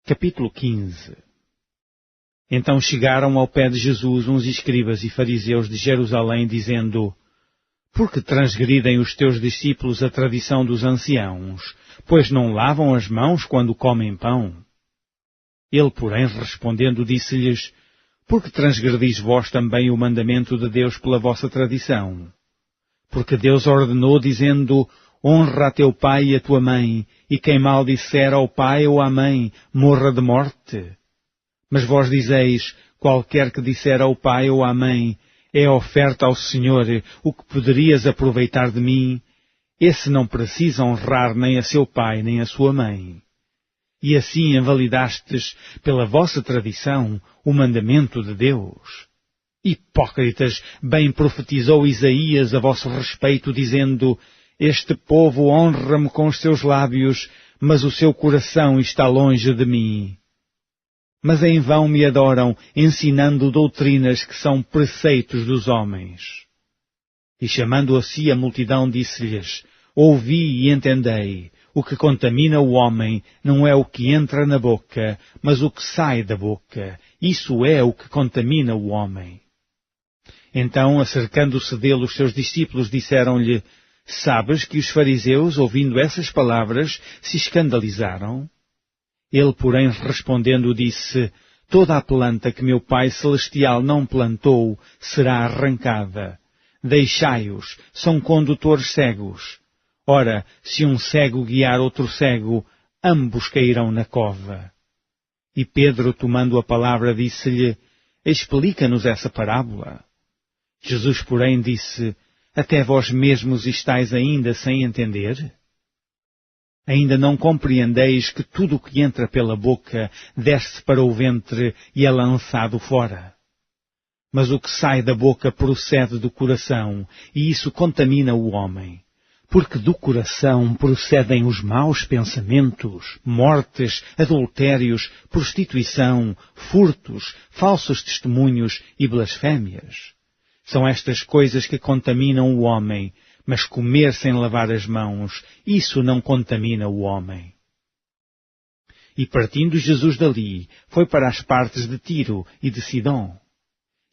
Capítulo 15. Então chegaram ao pé de Jesus uns escribas e fariseus de Jerusalém, dizendo: Por que transgridem os teus discípulos a tradição dos anciãos, pois não lavam as mãos quando comem pão? Ele, porém, respondendo, disse-lhes: Por que transgredis vós também o mandamento de Deus pela vossa tradição? Porque Deus ordenou, dizendo: Honra a teu pai e a tua mãe, e quem maldisser ao pai ou à mãe, morra de morte. Mas vós dizeis: Qualquer que disser ao pai ou à mãe, é oferta ao Senhor, o que poderias aproveitar de mim, esse não precisa honrar nem a seu pai nem a sua mãe. E assim invalidastes, pela vossa tradição, o mandamento de Deus. Hipócritas, bem profetizou Isaías a vosso respeito, dizendo: Este povo honra-me com os seus lábios, mas o seu coração está longe de mim. Mas em vão me adoram, ensinando doutrinas que são preceitos dos homens. E chamando a si a multidão, disse-lhes: Ouvi e entendei, o que contamina o homem não é o que entra na boca, mas o que sai da boca. Isso é o que contamina o homem. Então, acercando-se dele, os seus discípulos disseram-lhe: Sabes que os fariseus, ouvindo essas palavras, se escandalizaram? Ele, porém, respondendo, disse: Toda a planta que meu Pai Celestial não plantou será arrancada. Deixai-os, são condutores cegos. Ora, se um cego guiar outro cego, ambos cairão na cova. E Pedro, tomando a palavra, disse-lhe: Explica-nos essa parábola. Jesus, porém, disse: Até vós mesmos estáis ainda sem entender? Ainda não compreendeis que tudo o que entra pela boca desce para o ventre e é lançado fora? Mas o que sai da boca procede do coração, e isso contamina o homem. Porque do coração procedem os maus pensamentos, mortes, adultérios, prostituição, furtos, falsos testemunhos e blasfémias. São estas coisas que contaminam o homem, mas comer sem lavar as mãos, isso não contamina o homem. E partindo Jesus dali, foi para as partes de Tiro e de Sidom.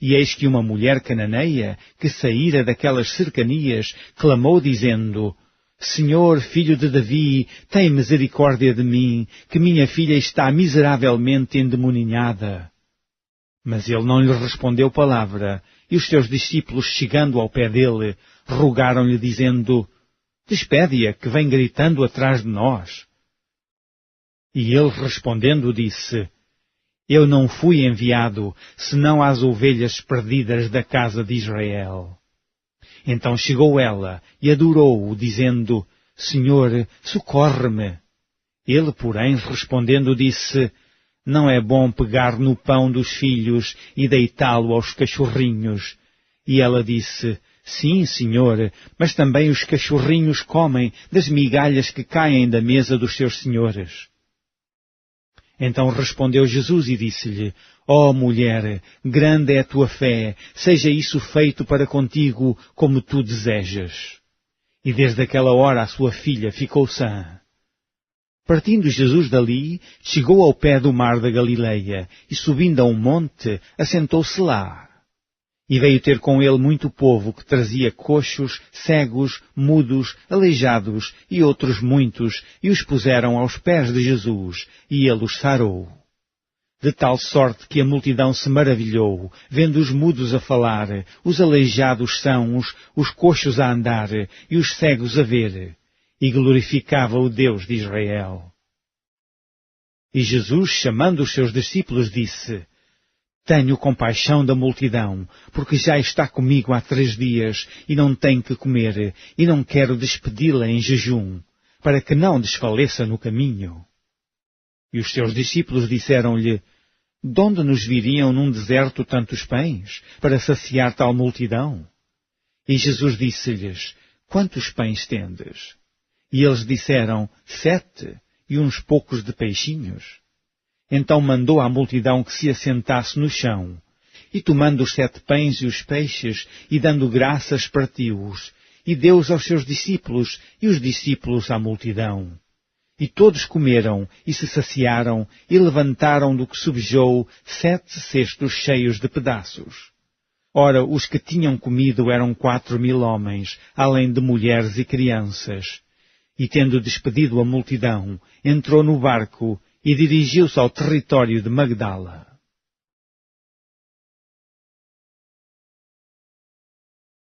E eis que uma mulher cananeia, que saíra daquelas cercanias, clamou dizendo: Senhor, filho de Davi, tem misericórdia de mim, que minha filha está miseravelmente endemoninhada. Mas ele não lhe respondeu palavra, e os seus discípulos, chegando ao pé dele, rogaram-lhe, dizendo: Despede-a, que vem gritando atrás de nós. E ele, respondendo, disse: Eu não fui enviado, senão às ovelhas perdidas da casa de Israel. Então chegou ela e adorou-o, dizendo: Senhor, socorre-me. Ele, porém, respondendo, disse: Não é bom pegar no pão dos filhos e deitá-lo aos cachorrinhos. E ela disse: Sim, Senhor, mas também os cachorrinhos comem das migalhas que caem da mesa dos seus senhores. Então respondeu Jesus e disse-lhe: Ó mulher, grande é a tua fé, seja isso feito para contigo como tu desejas. E desde aquela hora a sua filha ficou sã. Partindo Jesus dali, chegou ao pé do mar da Galileia, e subindo a um monte, assentou-se lá. E veio ter com ele muito povo que trazia coxos, cegos, mudos, aleijados e outros muitos, e os puseram aos pés de Jesus, e ele os sarou. De tal sorte que a multidão se maravilhou, vendo os mudos a falar, os aleijados sãos, os coxos a andar, e os cegos a ver, e glorificava o Deus de Israel. E Jesus, chamando os seus discípulos, disse: Tenho compaixão da multidão, porque já está comigo há 3 dias, e não tem que comer, e não quero despedi-la em jejum, para que não desfaleça no caminho. E os seus discípulos disseram-lhe: De onde nos viriam num deserto tantos pães, para saciar tal multidão? E Jesus disse-lhes: Quantos pães tendes? E eles disseram: 7, e uns poucos de peixinhos. Então mandou à multidão que se assentasse no chão, e tomando os 7 pães e os peixes, e dando graças, partiu-os, e deu-os aos seus discípulos, e os discípulos à multidão. E todos comeram e se saciaram e levantaram do que subjou 7 cestos cheios de pedaços. Ora, os que tinham comido eram 4.000 homens, além de mulheres e crianças. E tendo despedido a multidão, entrou no barco e dirigiu-se ao território de Magdala.